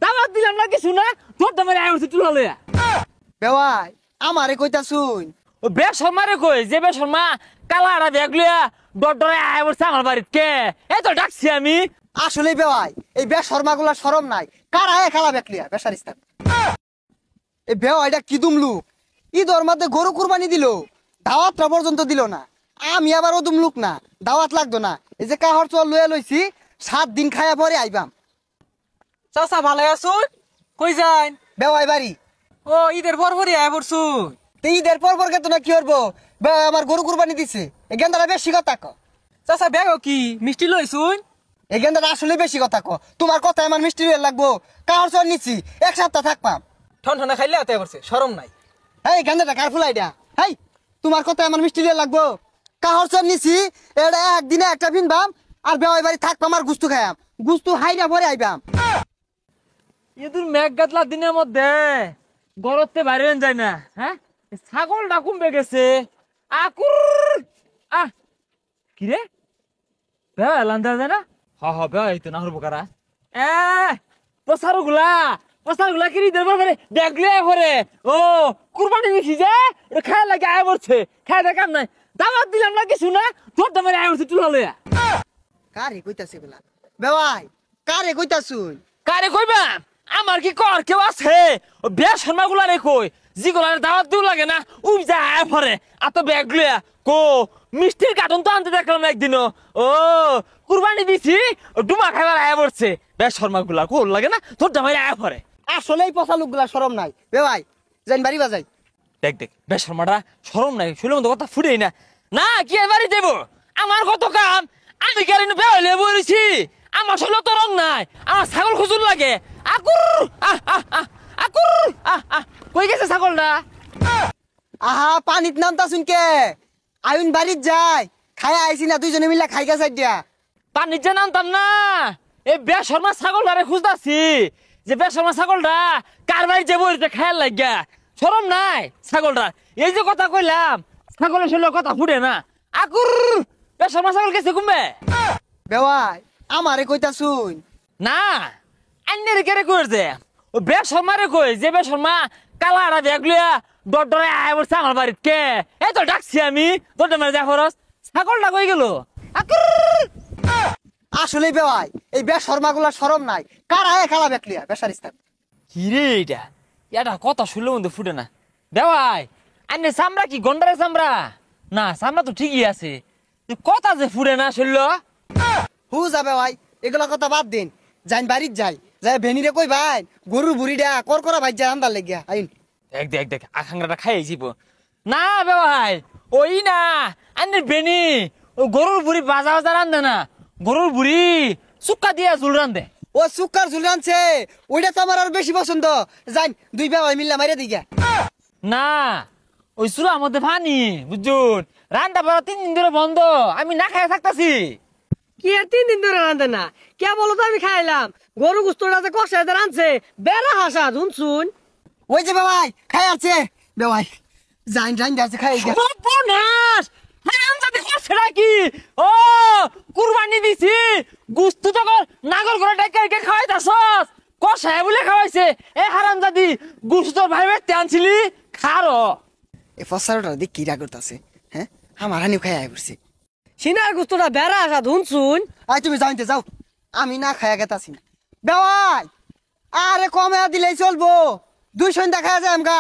দাওয়াত দিলাম না কিছু না তোর দামে আইছে তুলা লইয়া বেওয়াই আমারে কইতা শুন ও বেশরমারে কই যে বেশরমা কালারা ব্যাগ লইয়া ডডরে আইছে আমার বাড়িতে কে এই তো ডাকছি আমি আসলে বেওয়াই এই বেশরমাগুলা শরম নাই কারা এ খালা বেকলিয়া বেশারিস্তান এই বেওয়াইটা কি দুমলু ঈদের মধ্যে গরু কুরবানি দিল দাওয়াতটা পর্যন্ত দিল না আমি আবার ও দুমলুক না দাওয়াত লাগতো না এই যে কাহর চল লইয়া লইছি 7 দিন খায়া পরে আইবাম চাচা ভালো আছুন কই যান বেওয়াই বাড়ি ও ঈদের পর পরই আয় পড়ছুন ঈদের পর পর কেতো না কি করবো আমার গরু কুরবানি দিছে এই গেন্দাটা বেশি কথা ক চাচা ব্যাগ কি মিষ্টি লইছুন এই গেন্দাটা আসলে বেশি কথা ক তোমার কথা আমার মিষ্টি লইয়া লাগবো কাহর চল নিচ্ছি 1 সপ্তাহ থাকবাম ঠন ঠনে খাইলে আতে পড়ছে শরম নাই এই গেন্দাটা কার ফুলাই দিয়া হেই তোমার কথা আমার মিষ্টি লইয়া লাগবো কাহর চল নিচ্ছি এটা একদিনে একটা ভিনবাম আর বেওয়াই বাড়ি থাকবাম আর গুস্তু খাইয়াম গুস্তু হাইরা পরে আইবাম ইদুর মেঘ গাতলা দিনের মধ্যে গরতে বাইরে যায় না হ্যাঁ ছাগলটা কমবে গেছে আকুর কি রে বেয়া লান্দা যায় না হ বেয়া এই তো না হরবো কারা পসারগুলা কি রে বাবারে দেখলে পরে ও কুরবানি দিছি যে এটা খায় লাগে আয় পড়ছে খায় দে কাম নাই দাওয়াত দিলাম না কিছু না তোর দামে আয় পড়ছে তুলা লইয়া কারে কইতাছে বলা বেওয়াই কারে কইতাছুন কারে কইবা আমার কি কর কেউ আছে ও বিয়া শর্মাগুলা রে কই জিগুলার দাওয়াত দিও লাগে না উই যা আয় পরে আত ব্যাগ লইয়া কো মিষ্টির কার্টন তো আনতে দেখলাম একদিনও ও কুরবানি দিছি ডুমা খাইবার আয় পড়ছে বিয়া শর্মাগুলা কোল লাগে না তোর দামে আয় পরে আসলেই পচা লোকগুলা শরম নাই বেওয়াই যাইন বাড়ি বাজাই দেখ বেশ শর্মাটা শরম নাই শুনলে মতো কথা ফুটেই না না কি বাড়ি দেব আমার কত কাম আমি কেন বেহলে বলেছি আমার শরীর তো রং নাই আমার ছাগল খুঁজুন লাগে আকুর আকুর কই গেছে ছাগলটা আহা পানিত নামতাছুন কে আইন বাড়িত যাই খাই আইছি না দুইজনে মিলা খাই গেছে দিয়া পানির যে নামতাম না এই বেশ শর্মা ছাগলটারে খুঁজতাছি যে বেশ শর্মা ছাগলটা কার বাড়ি যে বইতে খায়াল লাগিয়া শরম নাই ছাগলটা এই যে কথা কইলাম ছাগলের শরীর কথা ফুটে না আকুর বেশ শর্মা ছাগল গেছে কমবে বেওয়াই আমারে কইতাছুন না আন্নের কেরে কইছে ও বেশ শর্মারে কই যে বেশ শর্মা কালারা ব্যাগ লইয়া ডডরে আয় পড়ছে আমার বাড়িতে কে এই তো ডাকছি আমি তোর মানে যা খরচ ছাগলটা কই গেল আসলে বেওয়াই এই বেশ শর্মাগুলা শরম নাই কারা এ খালা বেকলিয়া বেশারিস্তান কি রে এটা কথা শুনলে মধ্যে ফুটে না দেওয়াই আন্নে চামড়া কি গন্ডারে চামড়া না চামড়া তো ঠিকই আছে কথা যে ফুটে না শুনল হু যাবে ভাই এগুলা কথা বাদ দিন যাইন বাড়িত যাই যাই ভেনিরে কই ভাই গরুর বুড়িটা করকরা ভাই যায় আন্দার লেগিয়া আইন দেখ আখাংরাটা খাই যাইব না বেওয়াই ওই না আন্নের বেনি ও গরুর বুড়ি বাজা বাজা রান্ধে না গরুর বুড়ি সুক্কা দিয়া ঝুল রান্ধে ও সুকার ঝুল আনছে ওইটা তো আমার আর বেশি পছন্দ যাইন দুই বেওয়াই মিল্লা মাইরা দিগা না ওই চুলার মধ্যে পানি বুঝুন রান্না বাড়া 3 দিন ধরে বন্ধ আমি না খাই থাকতাছি কি আর 3 দিন ধরে রান্ধে না কে বলো তো আমি খাইলাম গরু গুস্তটা যে কষায় রান্ধছে বেড়া হাসা শুনছুন ওই যে বেওয়াই খাই আছে বেওয়াই যাইন যাইন যাচ্ছে খাই গা সর্বনাশ হারামজাদি করছে নাকি ও কুরবানি দিছি গুস্তু তো নাগর করে ডাইকা খাওয়াইতাছস কষায় বলে খাওয়াইছে এ হারামজাদি গুস্তু তোর ভাই বেতে আনছিলি খারো এ ফসারটা দেখ কি রাগ করতেছে হ্যাঁ আমার হানিও খাই আই পড়ছে সিনার গুস্তটা বেড়া হাসা শুনছুন আই তুমি যাইতে যাও আমি না খায়া গেতাছি না বেওয়াই আরে কমে দিলেই চলবো 2 সন্ধ্যা খায়া যায় আমগা